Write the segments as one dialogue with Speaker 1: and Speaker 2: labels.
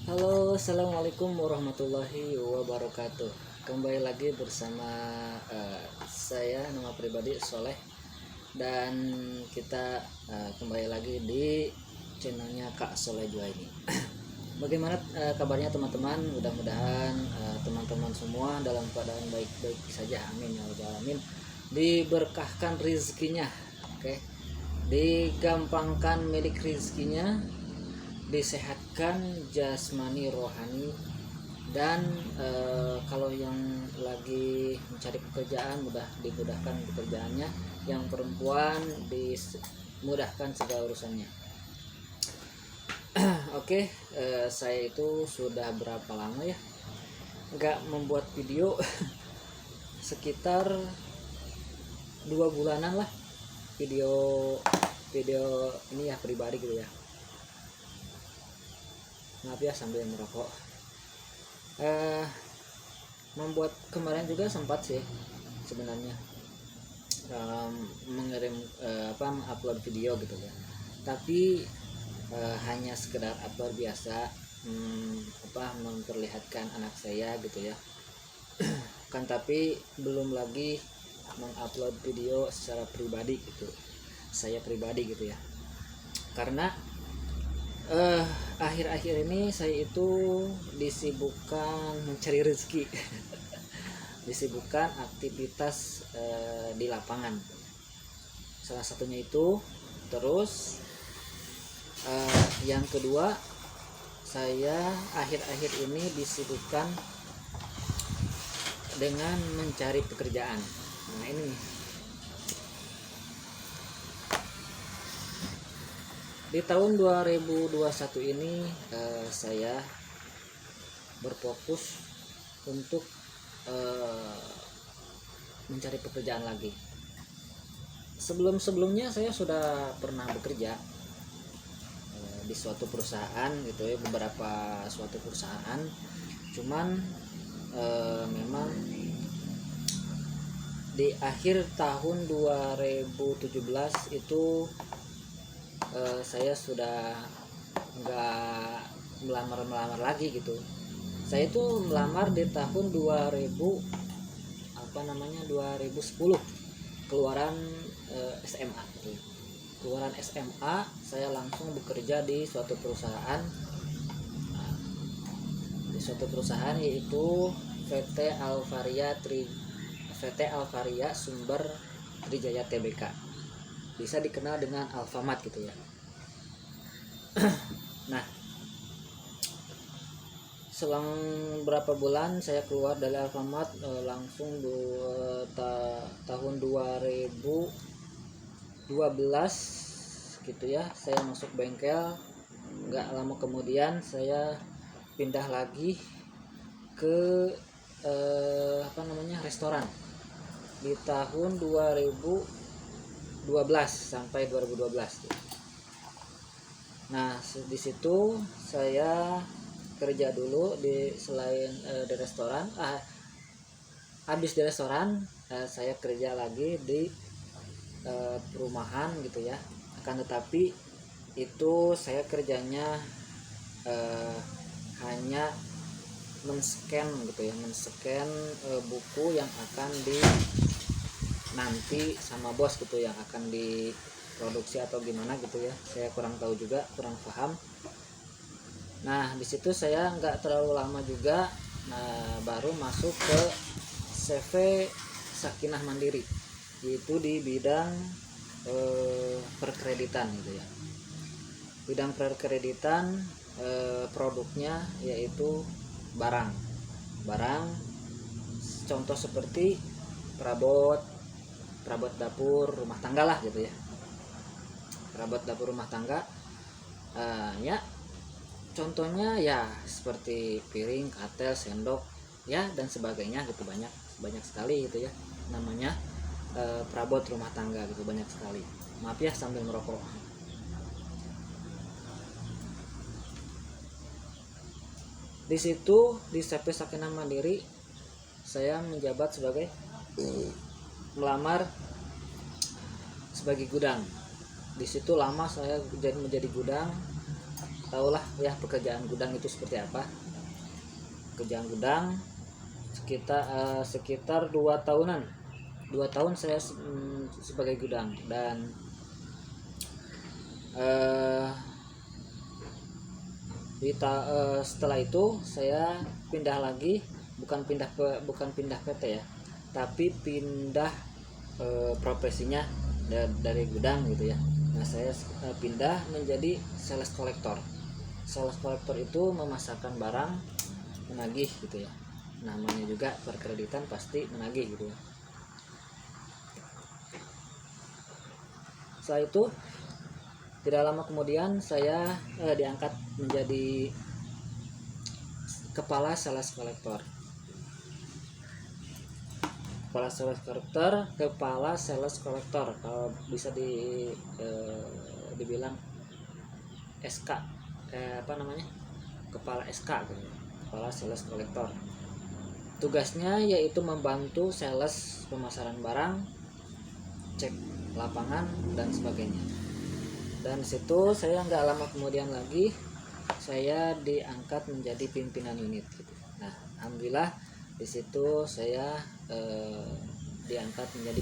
Speaker 1: Halo, assalamualaikum warahmatullahi wabarakatuh. Kembali lagi bersama saya, nama pribadi Soleh, dan kita kembali lagi di channelnya Kak Soleh Juaini. Bagaimana kabarnya teman-teman? Mudah-mudahan teman-teman semua dalam keadaan baik-baik saja. Amin ya rabbal alamin. Diberkahkan rezekinya, oke? Digampangkan milik rezekinya, disehatkan jasmani rohani, dan kalau yang lagi mencari pekerjaan dimudahkan pekerjaannya, yang perempuan dimudahkan segala urusannya. Oke, saya itu sudah berapa lama ya nggak membuat video sekitar 2 bulanan lah, video ini ya, pribadi gitu ya. Maaf ya sambil merokok. Membuat kemarin juga sempat sih sebenarnya mengirim upload video gitu ya, tapi hanya sekedar upload biasa, memperlihatkan anak saya gitu ya kan, tapi belum lagi mengupload video secara pribadi gitu, saya pribadi gitu ya, karena akhir-akhir ini saya itu disibukkan mencari rezeki disibukkan aktivitas di lapangan, salah satunya itu. Terus yang kedua, saya akhir-akhir ini disibukkan dengan mencari pekerjaan. Nah ini di tahun 2021 ini saya berfokus untuk mencari pekerjaan lagi. Sebelumnya saya sudah pernah bekerja di suatu perusahaan gitu ya, suatu perusahaan, cuman memang di akhir tahun 2017 itu saya sudah nggak melamar lagi gitu. Saya itu melamar di tahun 2010, keluaran SMA gitu. Keluaran SMA saya langsung bekerja di suatu perusahaan, yaitu VT Alvaria Sumber Trijaya Tbk, bisa dikenal dengan Alfamart gitu ya. Nah, selang berapa bulan saya keluar dari Alfamart, langsung tahun 2012 gitu ya, saya masuk bengkel. Nggak lama kemudian saya pindah lagi ke restoran di tahun 2012 sampai 2012. Nah, di situ saya kerja dulu di restoran. Habis di restoran, saya kerja lagi di perumahan gitu ya. Akan tetapi itu saya kerjanya hanya men-scan buku yang akan nanti sama bos gitu, yang akan diproduksi atau gimana gitu ya. Saya kurang tahu juga, kurang paham. Nah, di situ saya nggak terlalu lama juga, baru masuk ke CV Sakinah Mandiri, yaitu di bidang perkreditan gitu ya. Bidang perkreditan, produknya yaitu barang contoh seperti perabot dapur rumah tangga lah gitu ya. Perabot dapur rumah tangga, ya contohnya ya seperti piring, katel, sendok ya, dan sebagainya gitu. Banyak sekali gitu ya, namanya perabot rumah tangga gitu, banyak sekali. Maaf ya sambil merokok. Di situ di CV Sakinah Mandiri saya menjabat sebagai melamar sebagai gudang. Di situ lama saya menjadi gudang, tahulah ya pekerjaan gudang itu seperti apa. Pekerjaan gudang sekitar 2 tahunan. 2 tahun saya sebagai gudang, dan setelah itu saya pindah lagi, bukan pindah PT ya, tapi pindah profesinya dari gudang gitu ya. Nah, saya pindah menjadi sales collector. Sales collector itu memasarkan barang, menagih gitu ya. Namanya juga perkreditan, pasti menagih gitu ya. Setelah itu tidak lama kemudian saya diangkat menjadi kepala sales collector. Kepala sales collector kalau bisa dibilang SK, kepala SK gitu. Kepala sales collector. Tugasnya yaitu membantu sales pemasaran barang, cek lapangan dan sebagainya. Dan situ saya nggak lama kemudian lagi saya diangkat menjadi pimpinan unit gitu. Nah, alhamdulillah di situ saya diangkat menjadi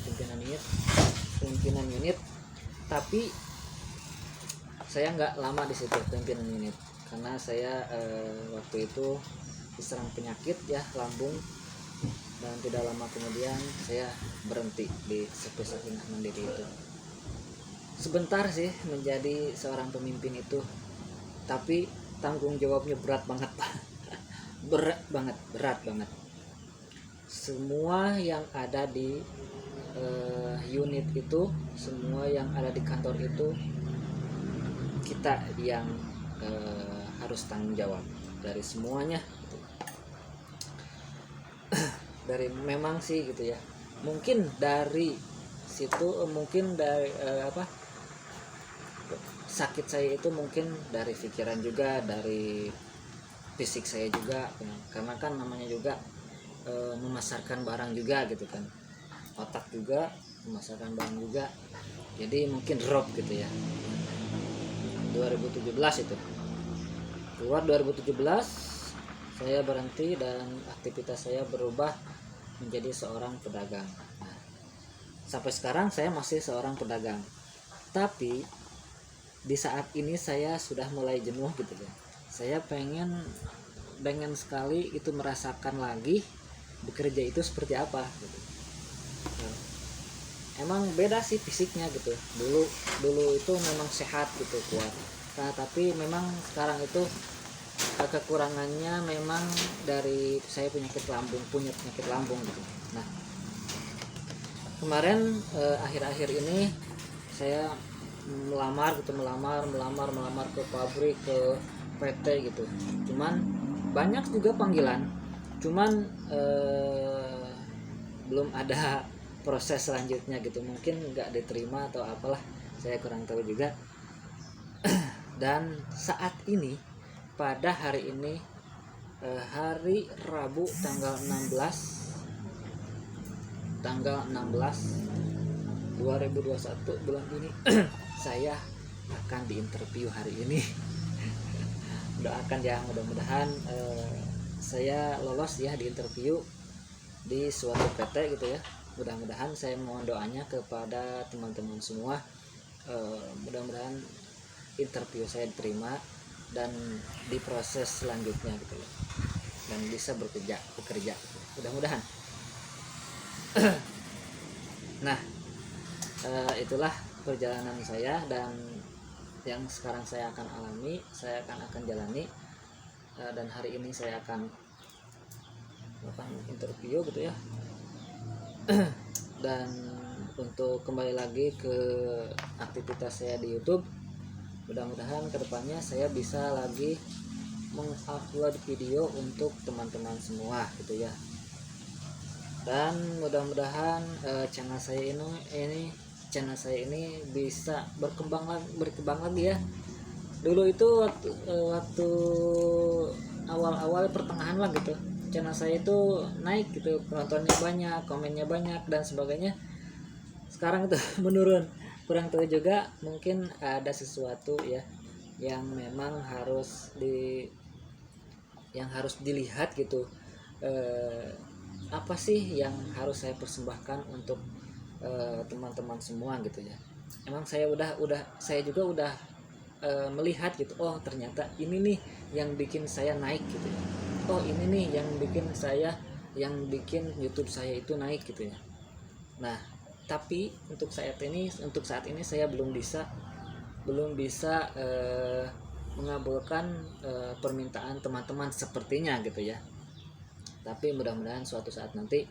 Speaker 1: pimpinan unit, tapi saya nggak lama di situ pimpinan unit, karena saya waktu itu diserang penyakit ya lambung, dan tidak lama kemudian saya berhenti di Sepi Sakinah Mandiri itu. Sebentar sih menjadi seorang pemimpin itu, tapi tanggung jawabnya berat banget. berat banget. Semua yang ada di unit itu, semua yang ada di kantor itu, kita yang harus tanggung jawab dari semuanya gitu. Dari memang sih gitu ya, mungkin dari situ, mungkin dari sakit saya itu mungkin dari pikiran juga, dari fisik saya juga, karena kan namanya juga memasarkan barang juga gitu kan, otak juga memasarkan barang juga, jadi mungkin drop gitu ya. 2017 itu keluar, 2017 saya berhenti dan aktivitas saya berubah menjadi seorang pedagang. Nah, sampai sekarang saya masih seorang pedagang, tapi di saat ini saya sudah mulai jenuh gitu ya. Saya pengen sekali itu merasakan lagi bekerja itu seperti apa gitu. Nah, emang beda sih fisiknya gitu. Dulu itu memang sehat gitu, kuat. Nah, tapi memang sekarang itu kekurangannya memang dari saya punya penyakit lambung gitu. Nah, kemarin akhir-akhir ini saya melamar ke pabrik, ke PT gitu. Cuman banyak juga panggilan, cuman belum ada proses selanjutnya gitu, mungkin nggak diterima atau apalah, saya kurang tahu juga. Dan saat ini, pada hari ini, hari Rabu tanggal 16 2021 bulan ini saya akan diinterview hari ini. Doakan ya, mudah-mudahan saya lolos ya diinterview di suatu PT gitu ya. Mudah-mudahan, saya mohon doanya kepada teman-teman semua, mudah-mudahan interview saya diterima dan diproses selanjutnya gitu loh, dan bisa bekerja mudah-mudahan. Nah, itulah perjalanan saya dan yang sekarang saya akan alami, saya akan jalani, dan hari ini saya akan interview gitu ya. Dan untuk kembali lagi ke aktivitas saya di YouTube, mudah-mudahan kedepannya saya bisa lagi mengupload video untuk teman-teman semua gitu ya. Dan mudah-mudahan channel saya ini bisa berkembang lagi ya. Dulu itu waktu awal-awal pertengahan lah gitu, channel saya itu naik gitu, penontonnya banyak, komennya banyak dan sebagainya. Sekarang itu menurun, kurang tahu juga, mungkin ada sesuatu ya yang memang yang harus dilihat gitu. Apa sih yang harus saya persembahkan untuk teman-teman semua gitu ya. Emang saya juga udah melihat gitu, oh ternyata ini nih yang bikin saya naik gitu ya, oh ini nih yang bikin YouTube saya itu naik gitu ya. Nah tapi untuk saat ini saya belum bisa mengabulkan permintaan teman-teman sepertinya gitu ya. Tapi mudah-mudahan suatu saat nanti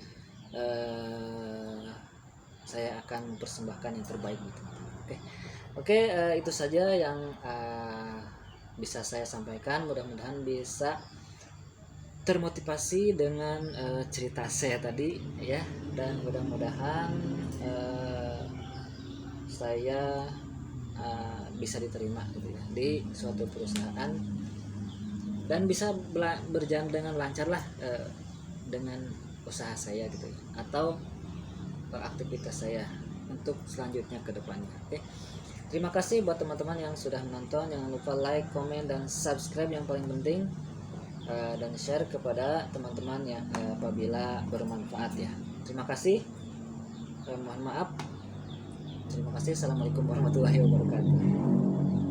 Speaker 1: saya akan mempersembahkan yang terbaik gitu. Oke, itu saja yang bisa saya sampaikan. Mudah-mudahan bisa termotivasi dengan cerita saya tadi ya, dan mudah-mudahan saya bisa diterima gitu ya di suatu perusahaan dan bisa berjalan dengan lancar lah dengan usaha saya gitu ya, atau aktivitas saya untuk selanjutnya ke depannya. Oke. Terima kasih buat teman-teman yang sudah menonton. Jangan lupa like, komen, dan subscribe yang paling penting, dan share kepada teman-teman yang apabila bermanfaat ya. Terima kasih. Mohon maaf. Terima kasih. Assalamualaikum warahmatullahi wabarakatuh.